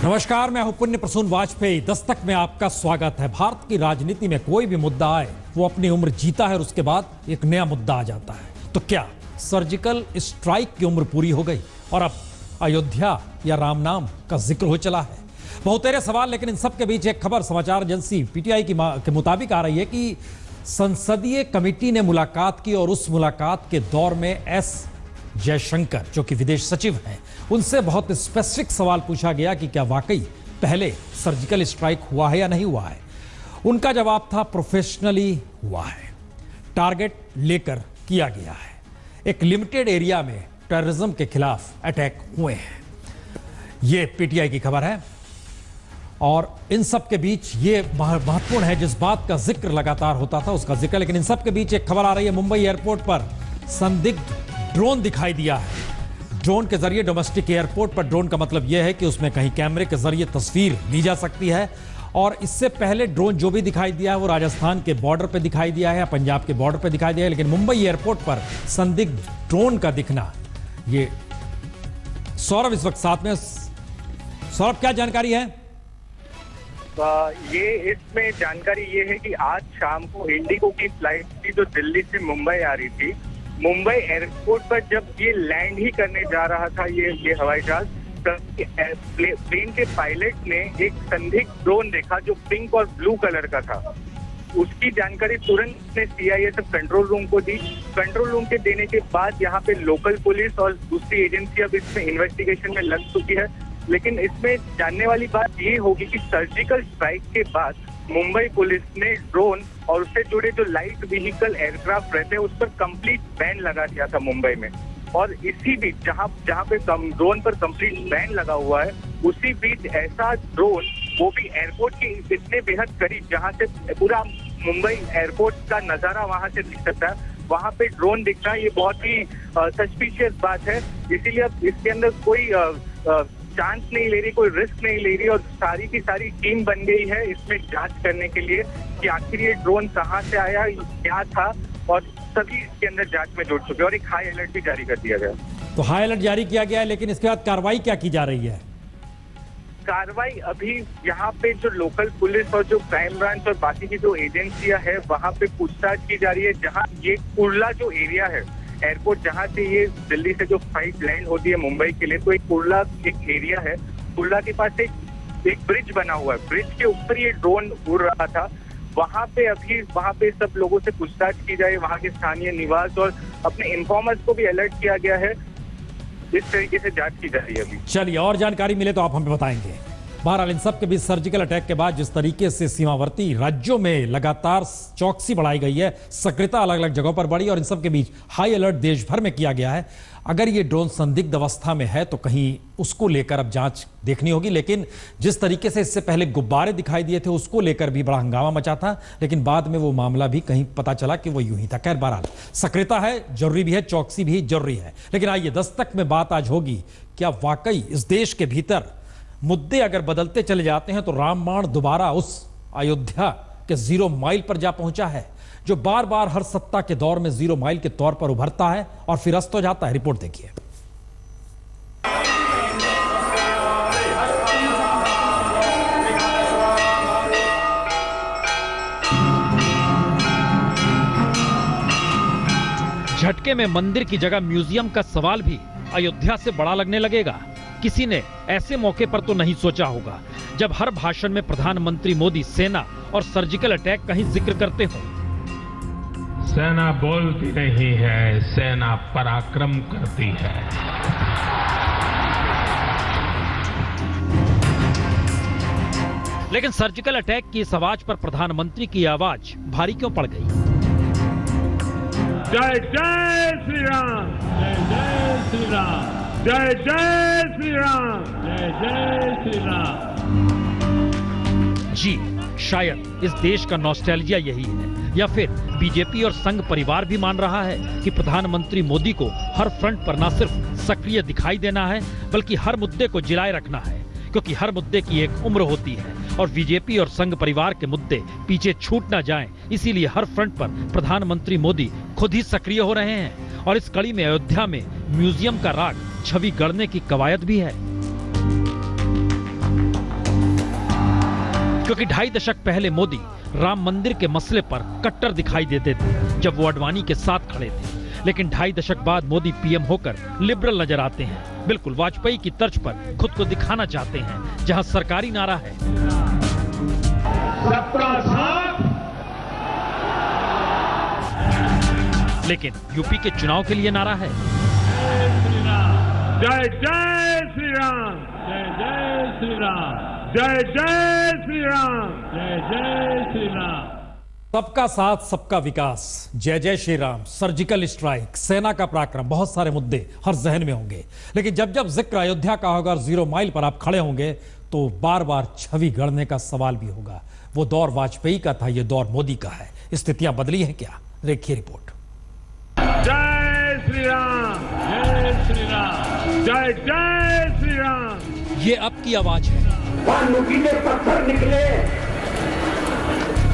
नमस्कार, मैं हूं पुण्य प्रसून वाजपेयी। दस्तक में आपका स्वागत है। भारत की राजनीति में कोई भी मुद्दा आए वो अपनी उम्र जीता है और उसके बाद एक नया मुद्दा आ जाता है। तो क्या सर्जिकल स्ट्राइक की उम्र पूरी हो गई और अब अयोध्या या राम नाम का जिक्र हो चला है? बहुतेरे सवाल, लेकिन इन सब के बीच एक खबर समाचार एजेंसी पीटीआई के मुताबिक आ रही है कि संसदीय कमेटी ने मुलाकात की और उस मुलाकात के दौर में एस जयशंकर, जो कि विदेश सचिव हैं, उनसे बहुत स्पेसिफिक सवाल पूछा गया कि क्या वाकई पहले सर्जिकल स्ट्राइक हुआ है या नहीं हुआ है। उनका जवाब था प्रोफेशनली हुआ है, टारगेट लेकर किया गया है, एक लिमिटेड एरिया में टेररिज्म के खिलाफ अटैक हुए हैं। ये पीटीआई की खबर है और इन सब के बीच ये महत्वपूर्ण है, जिस बात का जिक्र लगातार होता था उसका जिक्र। लेकिन इन सब के बीच एक खबर आ रही है, मुंबई एयरपोर्ट पर संदिग्ध ड्रोन दिखाई दिया है। ड्रोन के जरिए डोमेस्टिक एयरपोर्ट पर, ड्रोन का मतलब यह है कि उसमें कहीं कैमरे के जरिए तस्वीर ली जा सकती है। और इससे पहले ड्रोन जो भी दिखाई दिया है वो राजस्थान के बॉर्डर पे दिखाई दिया है या पंजाब के बॉर्डर पे दिखाई दिया है। लेकिन मुंबई एयरपोर्ट पर संदिग्ध ड्रोन का दिखना, ये सौरभ इस वक्त साथ में। सौरभ, क्या जानकारी है? ये इसमें जानकारी ये है कि आज शाम को इंडिगो की फ्लाइट थी जो दिल्ली से मुंबई आ रही थी। मुंबई एयरपोर्ट पर जब ये लैंड ही करने जा रहा था ये हवाई जहाज, प्लेन के पायलट ने एक संदिग्ध ड्रोन देखा जो पिंक और ब्लू कलर का था। उसकी जानकारी तुरंत ने सीआईएसएफ कंट्रोल रूम को दी। कंट्रोल रूम के देने के बाद यहाँ पे लोकल पुलिस और दूसरी एजेंसी अब इसमें इन्वेस्टिगेशन में लग चुकी है। लेकिन इसमें जानने वाली बात ये होगी कि सर्जिकल स्ट्राइक के बाद मुंबई पुलिस ने ड्रोन और उससे जुड़े जो लाइट व्हीकल एयरक्राफ्ट रहते हैं उस पर कंप्लीट बैन लगा दिया था मुंबई में। और इसी बीच जहां पे ड्रोन पर कंप्लीट बैन लगा हुआ है, उसी बीच ऐसा ड्रोन, वो भी एयरपोर्ट के इतने बेहद करीब जहां से पूरा मुंबई एयरपोर्ट का नजारा वहां से दिख सकता है, वहां पे ड्रोन दिखना ये बहुत ही सस्पिशियस बात है। इसीलिए अब इसके अंदर कोई चांस नहीं ले रही, कोई रिस्क नहीं ले रही और सारी की सारी टीम बन गई है इसमें जांच करने के लिए कि आखिर ये ड्रोन कहां से आया, क्या था, और सभी इसके अंदर जांच में जुड़ चुके हैं और एक हाई अलर्ट भी जारी कर दिया गया। तो हाई अलर्ट जारी किया गया है, लेकिन इसके बाद कार्रवाई क्या की जा रही है? कार्रवाई अभी यहाँ पे जो लोकल पुलिस और जो क्राइम ब्रांच और बाकी की जो एजेंसियां है वहाँ पे पूछताछ की जा रही है। जहाँ ये कुर्ला जो एरिया है, एयरपोर्ट जहाँ से ये दिल्ली से जो फ्लाइट लैंड होती है मुंबई के लिए, तो एक कुर्ला एक एरिया है। कुर्ला के पास एक ब्रिज बना हुआ है, ब्रिज के ऊपर ये ड्रोन उड़ रहा था। वहाँ पे सब लोगों से पूछताछ की जाए, वहाँ के स्थानीय निवास और अपने इन्फॉर्मर्स को भी अलर्ट किया गया है। इस तरीके से जांच की जा रही है अभी। चलिए, और जानकारी मिले तो आप हमें बताएंगे। बहरहाल इन सब के बीच सर्जिकल अटैक के बाद जिस तरीके से सीमावर्ती राज्यों में लगातार चौकसी बढ़ाई गई है, सक्रियता अलग अलग जगहों पर बढ़ी और इन सब के बीच हाई अलर्ट देश भर में किया गया है। अगर ये ड्रोन संदिग्ध अवस्था में है तो कहीं उसको लेकर अब जांच देखनी होगी। लेकिन जिस तरीके से इससे पहले गुब्बारे दिखाई दिए थे उसको लेकर भी बड़ा हंगामा मचा था, लेकिन बाद में वो मामला भी कहीं पता चला कि वो यूं ही था। खैर, बहरहाल सक्रियता है, जरूरी भी है, चौकसी भी जरूरी है। लेकिन आइए, दस्तक में बात आज होगी, क्या वाकई इस देश के भीतर मुद्दे अगर बदलते चले जाते हैं तो रामबाण दोबारा उस अयोध्या के 0 माइल पर जा पहुंचा है, जो बार बार हर सत्ता के दौर में 0 माइल के तौर पर उभरता है और फिर अस्त हो जाता है। रिपोर्ट देखिए। झटके में मंदिर की जगह म्यूजियम का सवाल भी अयोध्या से बड़ा लगने लगेगा। किसी ने ऐसे मौके पर तो नहीं सोचा होगा जब हर भाषण में प्रधानमंत्री मोदी सेना और सर्जिकल अटैक का ही जिक्र करते हो। सेना बोलती नहीं है, सेना पराक्रम करती है। लेकिन सर्जिकल अटैक की इस आवाज पर प्रधानमंत्री की आवाज भारी क्यों पड़ गई? जय जय श्री राम, जय जय श्री राम, जय जय श्री राम, जय जय श्री राम। जी, शायद इस देश का नॉस्टैल्जिया यही है, या फिर बीजेपी और संघ परिवार भी मान रहा है कि प्रधानमंत्री मोदी को हर फ्रंट पर न सिर्फ सक्रिय दिखाई देना है बल्कि हर मुद्दे को जिलाए रखना है, क्योंकि हर मुद्दे की एक उम्र होती है और बीजेपी और संघ परिवार के मुद्दे पीछे छूट न जाएं, इसीलिए हर फ्रंट पर प्रधानमंत्री मोदी खुद ही सक्रिय हो रहे हैं। और इस कड़ी में अयोध्या में म्यूजियम का राग छवि गढ़ने की कवायद भी है। क्योंकि 2.5 दशक पहले मोदी राम मंदिर के मसले पर कट्टर दिखाई देते थे जब वो आडवाणी के साथ खड़े थे, लेकिन 2.5 दशक बाद मोदी पीएम होकर लिबरल नजर आते हैं। बिल्कुल वाजपेयी की तर्ज पर खुद को दिखाना चाहते हैं, जहां सरकारी नारा है सबका साथ, लेकिन यूपी के चुनाव के लिए नारा है जय जय श्री राम, जय जय श्री राम, जय जय श्री राम, जय जय श्री राम। सबका साथ सबका विकास, जय जय श्री राम, सर्जिकल स्ट्राइक, सेना का पराक्रम, बहुत सारे मुद्दे हर जहन में होंगे। लेकिन जब जब जिक्र अयोध्या का होगा और 0 माइल पर आप खड़े होंगे तो बार बार छवि गढ़ने का सवाल भी होगा। वो दौर वाजपेयी का था, ये दौर मोदी का है। स्थितियां बदली हैं क्या? देखिए रिपोर्ट। जय श्री राम, जय श्री राम, जय जय श्री राम। ये अब की आवाज है। वहां नुकीले पत्थर निकले,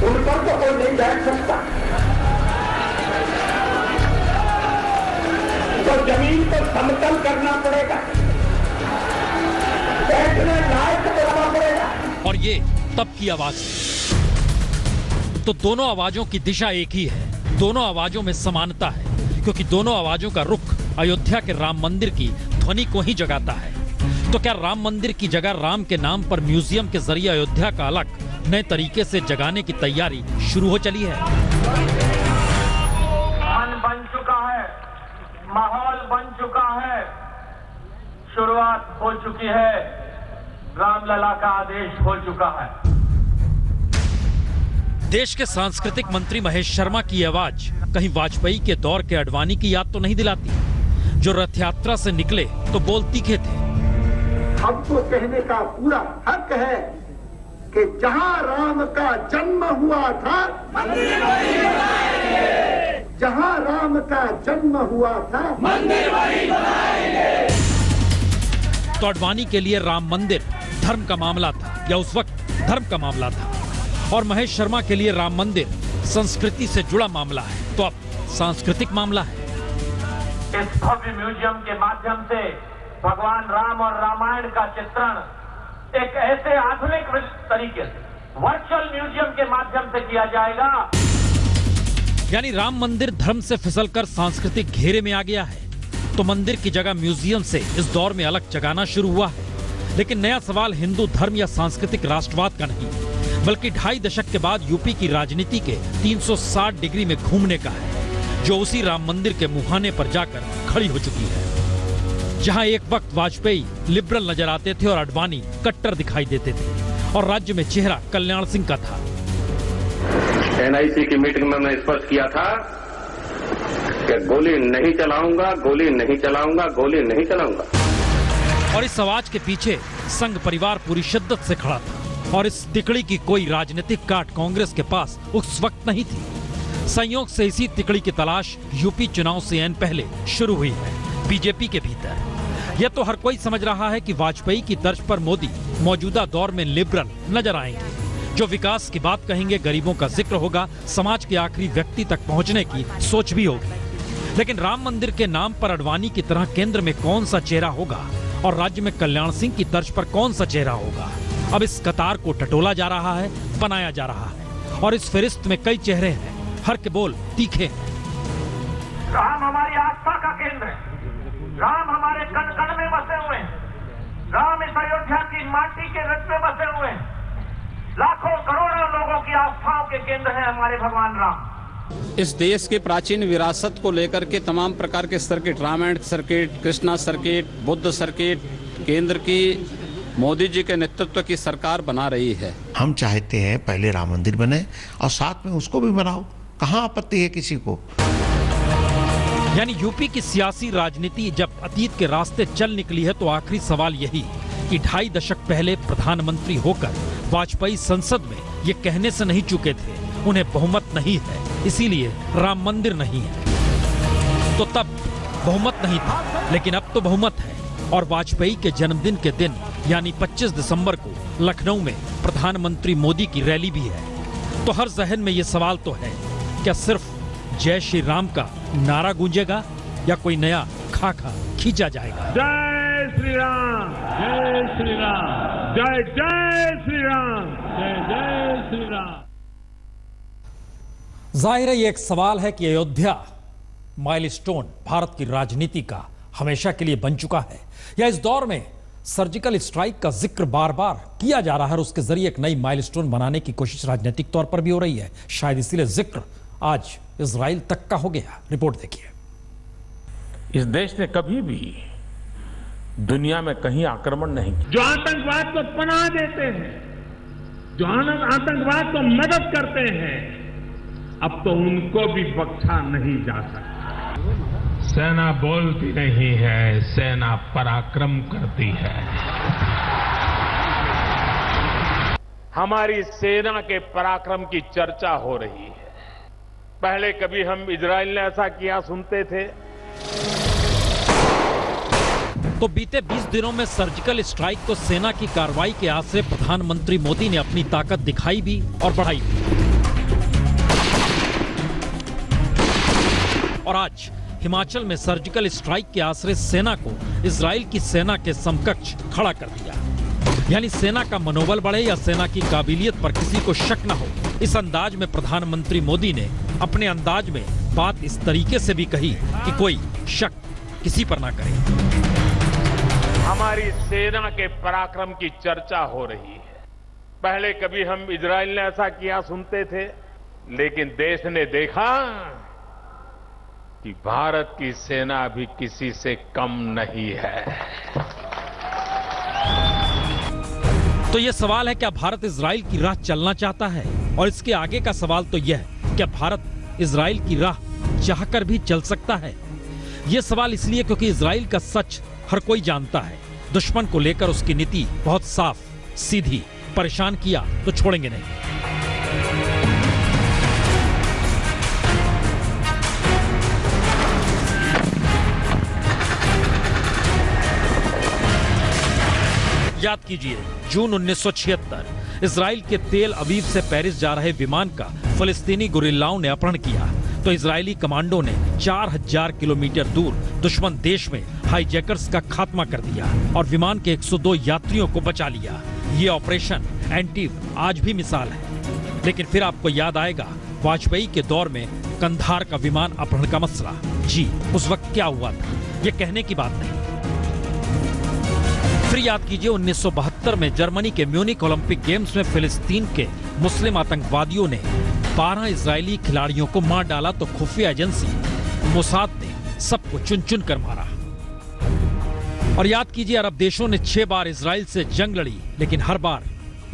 उन पर तो कोई नहीं बैठ सकता, तो जमीन को समतल करना पड़ेगा, बैठने लायक करना पड़ेगा। और ये तब की आवाज है। तो दोनों आवाजों की दिशा एक ही है, दोनों आवाजों में समानता है, क्योंकि दोनों आवाजों का रुख अयोध्या के राम मंदिर की ध्वनि को ही जगाता है। तो क्या राम मंदिर की जगह राम के नाम पर म्यूजियम के जरिए अयोध्या का अलग नए तरीके से जगाने की तैयारी शुरू हो चली है? मन बन चुका है, माहौल बन चुका है, शुरुआत हो चुकी है, रामलला का आदेश हो चुका है। देश के सांस्कृतिक मंत्री महेश शर्मा की आवाज कहीं वाजपेयी के दौर के आडवाणी की याद तो नहीं दिलाती, जो रथ यात्रा से निकले तो बोल तीखे थे। हमको कहने का पूरा हक है कि जहां राम का जन्म हुआ था, जहां राम का जन्म हुआ था, मंदिर वही बनाएंगे। तो आडवाणी के लिए राम मंदिर धर्म का मामला था, या उस वक्त धर्म का मामला था, और महेश शर्मा के लिए राम मंदिर संस्कृति से जुड़ा मामला है, तो अब सांस्कृतिक मामला है। इस भव्य म्यूजियम के माध्यम से भगवान राम और रामायण का चित्रण एक ऐसे आधुनिक तरीके से वर्चुअल म्यूजियम के माध्यम से किया जाएगा। यानी राम मंदिर धर्म से फिसलकर सांस्कृतिक घेरे में आ गया है, तो मंदिर की जगह म्यूजियम से इस दौर में अलग जगाना शुरू हुआ है। लेकिन नया सवाल हिंदू धर्म या सांस्कृतिक राष्ट्रवाद का नहीं, बल्कि 2.5 दशक के बाद यूपी की राजनीति के 360 डिग्री में घूमने का है, जो उसी राम मंदिर के मुहाने पर जाकर खड़ी हो चुकी है। जहां एक वक्त वाजपेयी लिबरल नजर आते थे और आडवाणी कट्टर दिखाई देते थे, और राज्य में चेहरा कल्याण सिंह का था। एनआईसी की मीटिंग में मैंने स्पष्ट किया था कि गोली नहीं चलाऊंगा, गोली नहीं चलाऊंगा, गोली नहीं चलाऊंगा। और इस आवाज के पीछे संघ परिवार पूरी शिद्दत से खड़ा था, और इस तिकड़ी की कोई राजनीतिक काट कांग्रेस के पास उस वक्त नहीं थी। संयोग से इसी तिकड़ी की तलाश यूपी चुनाव से ऐन पहले शुरू हुई है बीजेपी के भीतर। यह तो हर कोई समझ रहा है कि वाजपेयी की तर्ज पर मोदी मौजूदा दौर में लिबरल नजर आएंगे, जो विकास की बात कहेंगे, गरीबों का जिक्र होगा, समाज के आखिरी व्यक्ति तक पहुंचने की सोच भी होगी। लेकिन राम मंदिर के नाम पर आडवाणी की तरह केंद्र में कौन सा चेहरा होगा और राज्य में कल्याण सिंह की तर्ज पर कौन सा चेहरा होगा? अब इस कतार को टटोला जा रहा है, बनाया जा रहा है, और इस फहरिस्त में कई चेहरे हैं, हर के बोल तीखे हैं। राम हमारी आस्था का केंद्र है, राम हमारे कण कण में बसे हुए हैं, राम इस अयोध्या की माटी के रथ में बसे हुए हैं, लाखों करोड़ों लोगों की आस्थाओं के केंद्र है हमारे भगवान राम। इस देश के प्राचीन विरासत को लेकर के तमाम प्रकार के circuit, Ramayan circuit, Krishna circuit, Buddha circuit, केंद्र की मोदी जी के नेतृत्व की सरकार बना रही है। हम चाहते हैं पहले राम मंदिर बने और साथ में उसको भी बनाओ, कहाँ आपत्ति है किसी को? यानी यूपी की सियासी राजनीति जब अतीत के रास्ते चल निकली है, तो आखिरी सवाल यही कि 2.5 दशक पहले प्रधानमंत्री होकर वाजपेयी संसद में ये कहने से नहीं चुके थे उन्हें बहुमत नहीं है, इसीलिए राम मंदिर नहीं है। तो तब बहुमत नहीं था, लेकिन अब तो बहुमत है, और वाजपेयी के जन्मदिन के दिन यानी 25 दिसंबर को लखनऊ में प्रधानमंत्री मोदी की रैली भी है। तो हर जहन में ये सवाल तो है, क्या सिर्फ जय श्री राम का नारा गूंजेगा या कोई नया खाका खींचा जाएगा? जय श्री राम, जय श्री राम, जय जय श्री राम, जय जय श्री राम। जाहिर है ये एक सवाल है कि अयोध्या माइलस्टोन भारत की राजनीति का हमेशा के लिए बन चुका है, या इस दौर में सर्जिकल स्ट्राइक का जिक्र बार बार किया जा रहा है और उसके जरिए एक नई माइलस्टोन बनाने की कोशिश राजनीतिक तौर पर भी हो रही है। शायद इसीलिए जिक्र आज इजराइल तक का हो गया। रिपोर्ट देखिए। इस देश ने कभी भी दुनिया में कहीं आक्रमण नहीं किया। जो आतंकवाद को पनाह देते हैं, जो आतंकवाद को मदद करते हैं, अब तो उनको भी बख्शा नहीं जा सकता। सेना बोलती नहीं है, सेना पराक्रम करती है। हमारी सेना के पराक्रम की चर्चा हो रही है। पहले कभी हम इजराइल ने ऐसा किया सुनते थे। तो बीते 20 दिनों में सर्जिकल स्ट्राइक को सेना की कार्रवाई के आसरे प्रधानमंत्री मोदी ने अपनी ताकत दिखाई भी और बढ़ाई भी। और आज हिमाचल में सर्जिकल स्ट्राइक के आसरे सेना को इजराइल की सेना के समकक्ष खड़ा कर दिया। यानी सेना का मनोबल बढ़े या सेना की काबिलियत पर किसी को शक न हो, इस अंदाज में प्रधानमंत्री मोदी ने अपने अंदाज में बात इस तरीके से भी कही कि कोई शक किसी पर ना करे। हमारी सेना के पराक्रम की चर्चा हो रही है। पहले कभी हम इजराइल ने ऐसा किया सुनते थे, लेकिन देश ने देखा कि भारत की सेना अभी किसी से कम नहीं है। तो यह सवाल है, क्या भारत इजराइल की राह चलना चाहता है? और इसके आगे का सवाल तो यह है, क्या भारत इजराइल की राह चाहकर भी चल सकता है? यह सवाल इसलिए क्योंकि इजराइल का सच हर कोई जानता है। दुश्मन को लेकर उसकी नीति बहुत साफ सीधी, परेशान किया तो छोड़ेंगे नहीं। याद कीजिए, जून 1976 इजराइल के तेल अवीव से पेरिस जा रहे विमान का फलस्तीनी गुरिल्लाओं ने अपहरण किया तो इजरायली कमांडो ने 4000 किलोमीटर दूर दुश्मन देश में हाईजैकर्स का खात्मा कर दिया और विमान के 102 यात्रियों को बचा लिया। ये ऑपरेशन एंटीव आज भी मिसाल है। लेकिन फिर आपको याद आएगा वाजपेयी के दौर में कंधार का विमान अपहरण का मसला। जी, उस वक्त क्या हुआ था, ये कहने की बात नहीं। फिर याद कीजिए 1972 में जर्मनी के म्यूनिक ओलंपिक गेम्स में फिलिस्तीन के मुस्लिम आतंकवादियों ने 12 इजरायली खिलाड़ियों को मार डाला तो खुफिया एजेंसी मोसाद ने सबको चुन चुन कर मारा। और याद कीजिए अरब देशों ने 6 बार इजराइल से जंग लड़ी, लेकिन हर बार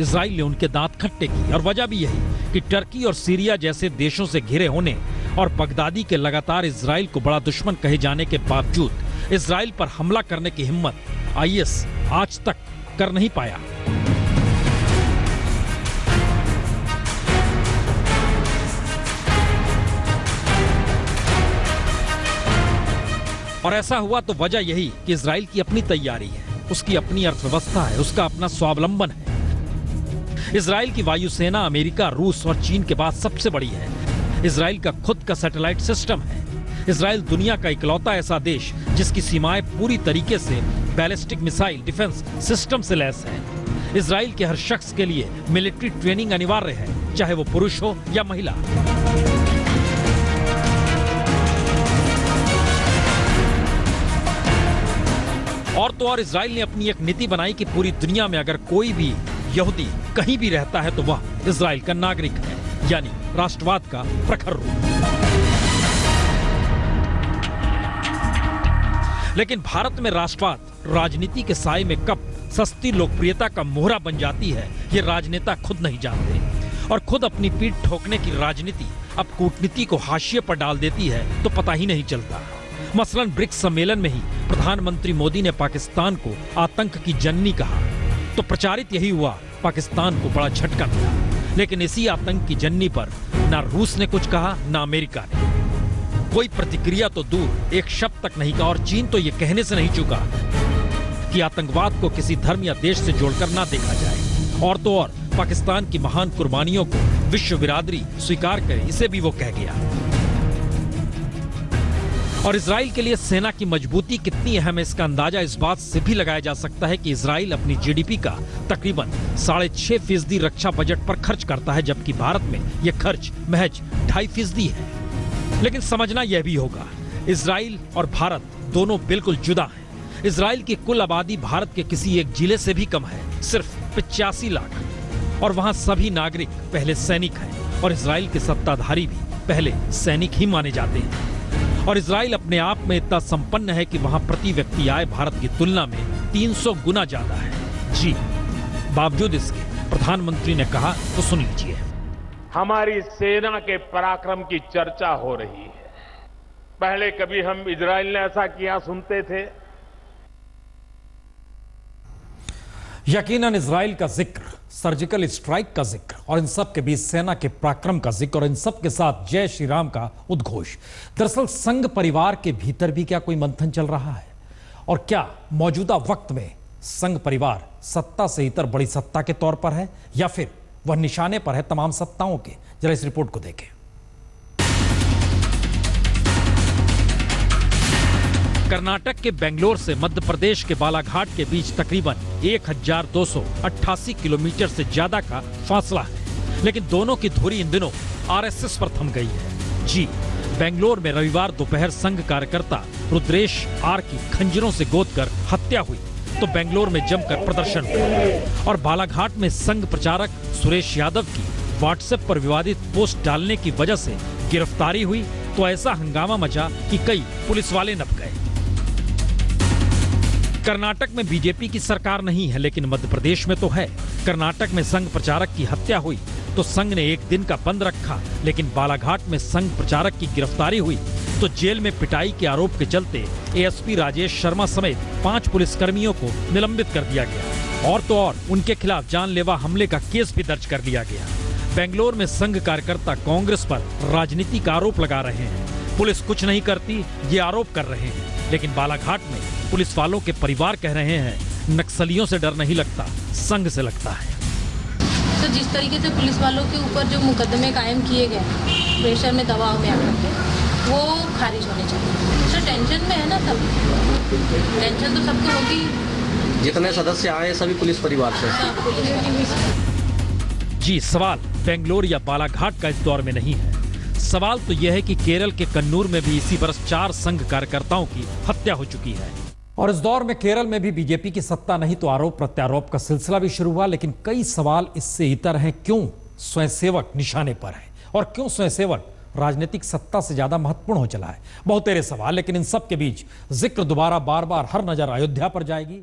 इजराइल ने उनके दांत खट्टे किए। और वजह भी यही कि टर्की और सीरिया जैसे देशों से घिरे होने और बगदादी के लगातार इजराइल को बड़ा दुश्मन कहे जाने के बावजूद इजराइल पर हमला करने की हिम्मत आईएस आज तक कर नहीं पाया। और ऐसा हुआ तो वजह यही कि इजराइल की अपनी तैयारी है, उसकी अपनी अर्थव्यवस्था है, उसका अपना स्वावलंबन है। इजराइल की वायुसेना अमेरिका, रूस और चीन के बाद सबसे बड़ी है। इजराइल का खुद का सैटेलाइट सिस्टम है। इजराइल दुनिया का इकलौता ऐसा देश जिसकी सीमाएं पूरी तरीके से बैलिस्टिक मिसाइल डिफेंस सिस्टम से लैस है। इजराइल के हर शख्स के लिए मिलिट्री ट्रेनिंग अनिवार्य है, चाहे वो पुरुष हो या महिला। और तो और इजराइल ने अपनी एक नीति बनाई कि पूरी दुनिया में अगर कोई भी यहूदी कहीं भी रहता है तो वह इजराइल का नागरिक है, यानी राष्ट्रवाद का प्रखर रूप। लेकिन भारत में राष्ट्रवाद राजनीति के साए में कब सस्ती लोकप्रियता का मोहरा बन जाती है, ये राजनेता खुद नहीं जानते। और खुद अपनी पीठ ठोकने की राजनीति अब कूटनीति को हाशिए पर डाल देती है तो पता ही नहीं चलता। मसलन ब्रिक्स सम्मेलन में ही प्रधानमंत्री मोदी ने पाकिस्तान को आतंक की जननी कहा तो प्रचारित यही हुआ, पाकिस्तान को बड़ा झटका मिला। लेकिन इसी आतंक की जननी पर ना रूस ने कुछ कहा ना अमेरिका ने। कोई प्रतिक्रिया तो दूर, एक शब्द तक नहीं कहा। और चीन तो ये कहने से नहीं चुका कि आतंकवाद को किसी धर्म या देश से जोड़कर ना देखा जाए। और तो और पाकिस्तान की महान कुर्बानियों को विश्व बिरादरी स्वीकार करे, इसे भी वो कह गया। और इजराइल के लिए सेना की मजबूती कितनी अहम है, इसका अंदाजा इस बात से भी लगाया जा सकता है कि इजराइल अपनी जीडीपी का तकरीबन 6.5% रक्षा बजट पर खर्च करता है, जबकि भारत में यह खर्च महज 2.5% है। लेकिन समझना यह भी होगा, इजराइल और भारत दोनों बिल्कुल जुदा हैं। इजराइल की कुल आबादी भारत के किसी एक जिले से भी कम है, सिर्फ 85 लाख, और वहां सभी नागरिक पहले सैनिक हैं और इजराइल के सत्ताधारी भी पहले सैनिक ही माने जाते हैं। और इजराइल अपने आप में इतना संपन्न है कि वहां प्रति व्यक्ति आय भारत की तुलना में 300 गुना ज्यादा है। जी, बावजूद इसके प्रधानमंत्री ने कहा, तो सुन लीजिए। हमारी सेना के पराक्रम की चर्चा हो रही है। पहले कभी हम इजराइल ने ऐसा किया सुनते थे? यकीनन इजराइल का जिक्र, सर्जिकल स्ट्राइक का जिक्र और इन सब के बीच सेना के पराक्रम का जिक्र और इन सब के साथ जय श्री राम का उद्घोष। दरअसल संघ परिवार के भीतर भी क्या कोई मंथन चल रहा है? और क्या मौजूदा वक्त में संघ परिवार सत्ता से इतर बड़ी सत्ता के तौर पर है, या फिर वह निशाने पर है तमाम सत्ताओं के? जरा इस रिपोर्ट को देखें। कर्नाटक के बेंगलोर से मध्य प्रदेश के बालाघाट के बीच तकरीबन 1288 किलोमीटर से ज्यादा का फासला है, लेकिन दोनों की धुरी इन दिनों आरएसएस पर थम गई है। जी, बेंगलोर में रविवार दोपहर संघ कार्यकर्ता रुद्रेश आर की खंजरों से गोदकर हत्या हुई तो बेंगलोर में जमकर प्रदर्शन हुआ, और बालाघाट में संघ प्रचारक सुरेश यादव की व्हाट्सएप पर विवादित पोस्ट डालने की वजह से गिरफ्तारी हुई तो ऐसा हंगामा मचा कि कई पुलिस वाले नप गए। कर्नाटक में बीजेपी की सरकार नहीं है, लेकिन मध्य प्रदेश में तो है। कर्नाटक में संघ प्रचारक की हत्या हुई तो संघ ने एक दिन का बंद रखा, लेकिन बालाघाट में संघ प्रचारक की गिरफ्तारी हुई तो जेल में पिटाई के आरोप के चलते एएसपी राजेश शर्मा समेत 5 पुलिसकर्मियों को निलंबित कर दिया गया, और तो और उनके खिलाफ जानलेवा हमले का केस भी दर्ज कर दिया गया। बेंगलोर में संघ कार्यकर्ता कांग्रेस पर राजनीतिक आरोप लगा रहे हैं, पुलिस कुछ नहीं करती ये आरोप कर रहे हैं, लेकिन बालाघाट में पुलिस वालों के परिवार कह रहे हैं नक्सलियों से डर नहीं लगता, संघ से लगता है। तो जिस तरीके से पुलिस वालों के ऊपर जो मुकदमे कायम किए गए प्रेशर में, दबाव में आकर के, वो खारिज होने चाहिए। तो टेंशन में है ना सब, टेंशन तो सबको होगी। जितने सदस्य आए सभी पुलिस परिवार से। जी, सवाल बेंगलोर या बालाघाट का इस दौर में नहीं है, सवाल तो यह है कि केरल के कन्नूर में भी इसी वर्ष 4 संघ कार्यकर्ताओं की हत्या हो चुकी है। और इस दौर में केरल में भी बीजेपी की सत्ता नहीं तो आरोप प्रत्यारोप का सिलसिला भी शुरू हुआ, लेकिन कई सवाल इससे इतर हैं। क्यों स्वयंसेवक निशाने पर है और क्यों स्वयंसेवक राजनीतिक सत्ता से ज्यादा महत्वपूर्ण हो चला है? बहुत तेरे सवाल, लेकिन इन सब के बीच जिक्र दोबारा बार बार हर नजर अयोध्या पर जाएगी।